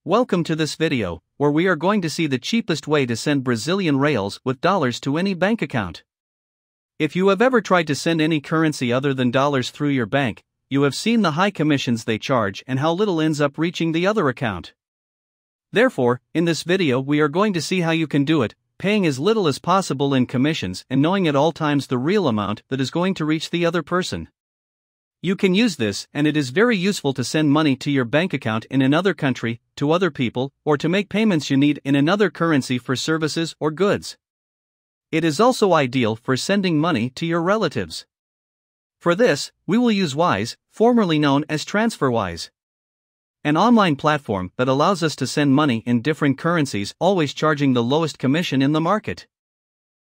Welcome to this video, where we are going to see the cheapest way to send Brazilian Reais with dollars to any bank account. If you have ever tried to send any currency other than dollars through your bank, you have seen the high commissions they charge and how little ends up reaching the other account. Therefore, in this video we are going to see how you can do it, paying as little as possible in commissions and knowing at all times the real amount that is going to reach the other person. You can use this, and it is very useful to send money to your bank account in another country, to other people, or to make payments you need in another currency for services or goods. It is also ideal for sending money to your relatives. For this, we will use Wise, formerly known as Transferwise, an online platform that allows us to send money in different currencies, always charging the lowest commission in the market.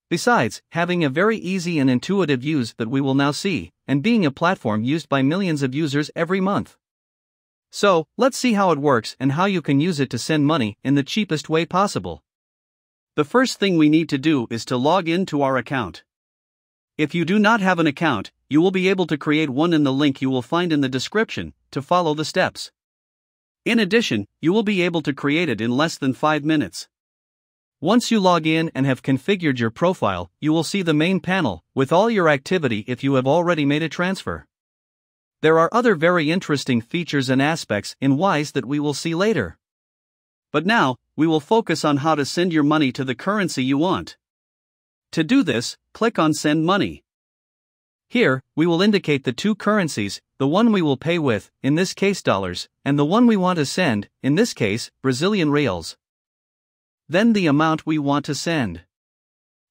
Besides, having a very easy and intuitive use that we will now see, and being a platform used by millions of users every month. So, let's see how it works and how you can use it to send money in the cheapest way possible. The first thing we need to do is to log in to our account. If you do not have an account, you will be able to create one in the link you will find in the description, to follow the steps. In addition, you will be able to create it in less than 5 minutes. Once you log in and have configured your profile, you will see the main panel, with all your activity if you have already made a transfer. There are other very interesting features and aspects in Wise that we will see later. But now, we will focus on how to send your money to the currency you want. To do this, click on Send Money. Here, we will indicate the two currencies, the one we will pay with, in this case dollars, and the one we want to send, in this case, Brazilian Reais. Then the amount we want to send.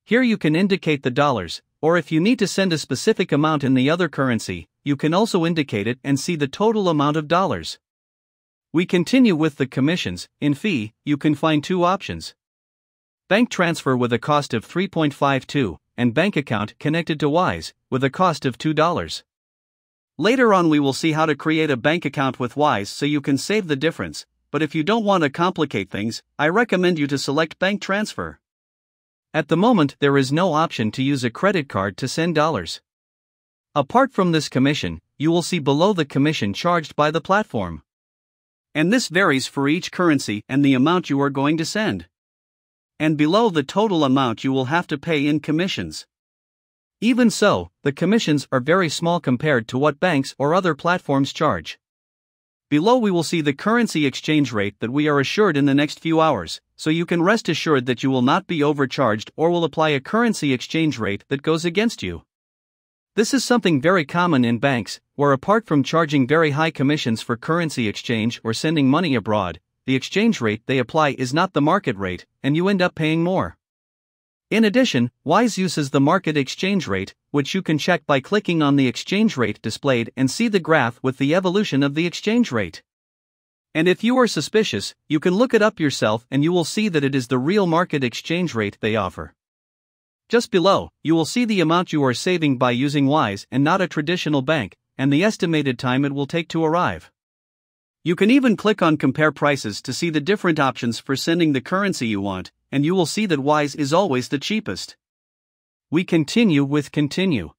Here you can indicate the dollars, or if you need to send a specific amount in the other currency, you can also indicate it and see the total amount of dollars. We continue with the commissions. In fee, you can find two options: bank transfer with a cost of 3.52, and bank account connected to Wise, with a cost of $2. Later on we will see how to create a bank account with Wise so you can save the difference. But if you don't want to complicate things, I recommend you to select bank transfer. At the moment, there is no option to use a credit card to send dollars. Apart from this commission, you will see below the commission charged by the platform. And this varies for each currency and the amount you are going to send. And below the total amount you will have to pay in commissions. Even so, the commissions are very small compared to what banks or other platforms charge. Below we will see the currency exchange rate that we are assured in the next few hours, so you can rest assured that you will not be overcharged or will apply a currency exchange rate that goes against you. This is something very common in banks, where apart from charging very high commissions for currency exchange or sending money abroad, the exchange rate they apply is not the market rate, and you end up paying more. In addition, Wise uses the market exchange rate, which you can check by clicking on the exchange rate displayed and see the graph with the evolution of the exchange rate. And if you are suspicious, you can look it up yourself and you will see that it is the real market exchange rate they offer. Just below, you will see the amount you are saving by using Wise and not a traditional bank, and the estimated time it will take to arrive. You can even click on Compare Prices to see the different options for sending the currency you want, and you will see that Wise is always the cheapest. We continue with Continue.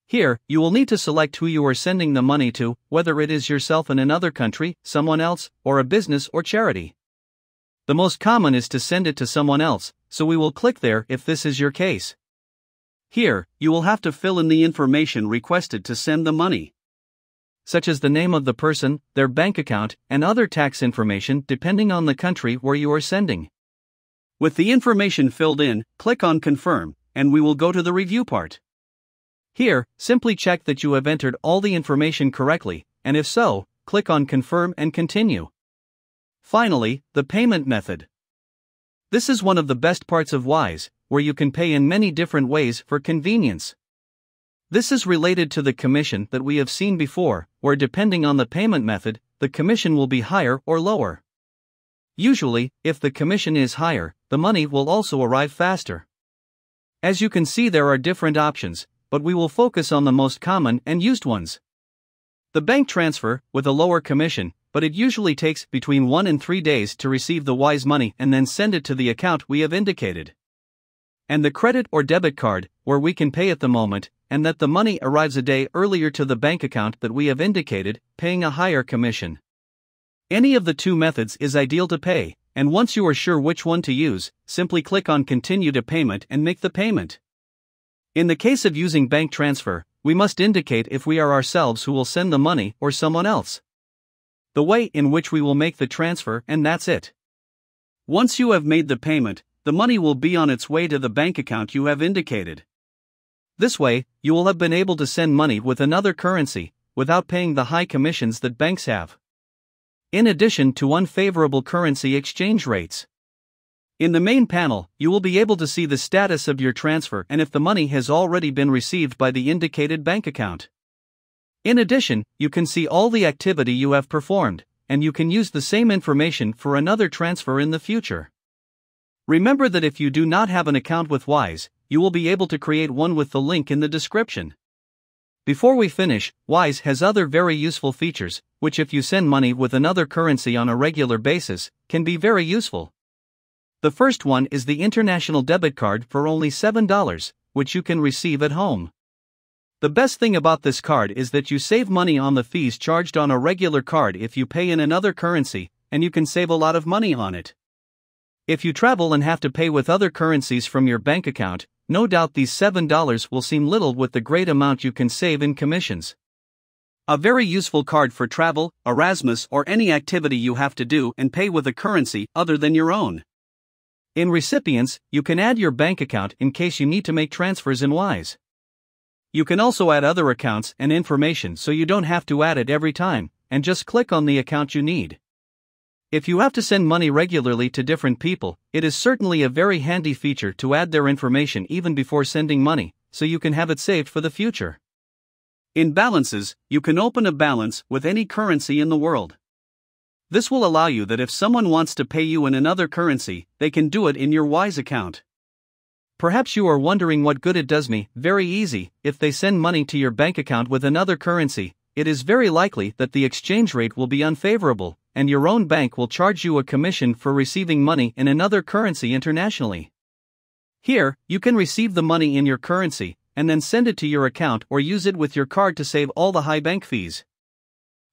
Here, you will need to select who you are sending the money to, whether it is yourself in another country, someone else, or a business or charity. The most common is to send it to someone else, so we will click there if this is your case. Here, you will have to fill in the information requested to send the money, such as the name of the person, their bank account, and other tax information depending on the country where you are sending. With the information filled in, click on Confirm, and we will go to the review part. Here, simply check that you have entered all the information correctly, and if so, click on Confirm and Continue. Finally, the payment method. This is one of the best parts of Wise, where you can pay in many different ways for convenience. This is related to the commission that we have seen before, where depending on the payment method, the commission will be higher or lower. Usually, if the commission is higher, the money will also arrive faster. As you can see, there are different options, but we will focus on the most common and used ones. The bank transfer, with a lower commission, but it usually takes between 1 and 3 days to receive the Wise money and then send it to the account we have indicated. And the credit or debit card, where we can pay at the moment, and that the money arrives a day earlier to the bank account that we have indicated, paying a higher commission. Any of the two methods is ideal to pay, and once you are sure which one to use, simply click on Continue to Payment and make the payment. In the case of using bank transfer, we must indicate if we are ourselves who will send the money or someone else. The way in which we will make the transfer, and that's it. Once you have made the payment, the money will be on its way to the bank account you have indicated. This way, you will have been able to send money with another currency, without paying the high commissions that banks have. In addition to unfavorable currency exchange rates. In the main panel, you will be able to see the status of your transfer and if the money has already been received by the indicated bank account. In addition, you can see all the activity you have performed, and you can use the same information for another transfer in the future. Remember that if you do not have an account with Wise, you will be able to create one with the link in the description. Before we finish, Wise has other very useful features, which if you send money with another currency on a regular basis, can be very useful. The first one is the International Debit Card for only $7, which you can receive at home. The best thing about this card is that you save money on the fees charged on a regular card if you pay in another currency, and you can save a lot of money on it. If you travel and have to pay with other currencies from your bank account, no doubt these $7 will seem little with the great amount you can save in commissions. A very useful card for travel, Erasmus, or any activity you have to do and pay with a currency other than your own. In recipients, you can add your bank account in case you need to make transfers in Wise. You can also add other accounts and information so you don't have to add it every time, and just click on the account you need. If you have to send money regularly to different people, it is certainly a very handy feature to add their information even before sending money, so you can have it saved for the future. In balances, you can open a balance with any currency in the world. This will allow you that if someone wants to pay you in another currency, they can do it in your Wise account. Perhaps you are wondering what good it does me. Very easy. If they send money to your bank account with another currency, it is very likely that the exchange rate will be unfavorable, and your own bank will charge you a commission for receiving money in another currency internationally. Here, you can receive the money in your currency, and then send it to your account or use it with your card to save all the high bank fees.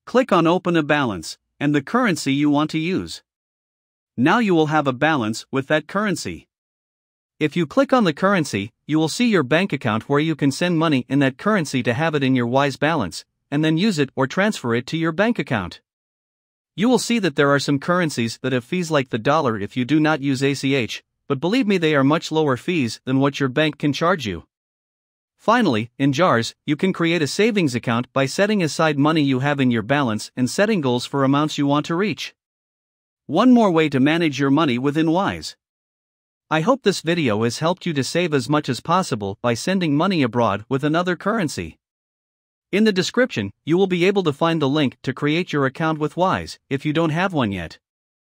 Click on Open a Balance, and the currency you want to use. Now you will have a balance with that currency. If you click on the currency, you will see your bank account where you can send money in that currency to have it in your Wise balance, and then use it or transfer it to your bank account. You will see that there are some currencies that have fees like the dollar if you do not use ACH, but believe me, they are much lower fees than what your bank can charge you. Finally, in jars, you can create a savings account by setting aside money you have in your balance and setting goals for amounts you want to reach. One more way to manage your money within Wise. I hope this video has helped you to save as much as possible by sending money abroad with another currency. In the description, you will be able to find the link to create your account with Wise if you don't have one yet.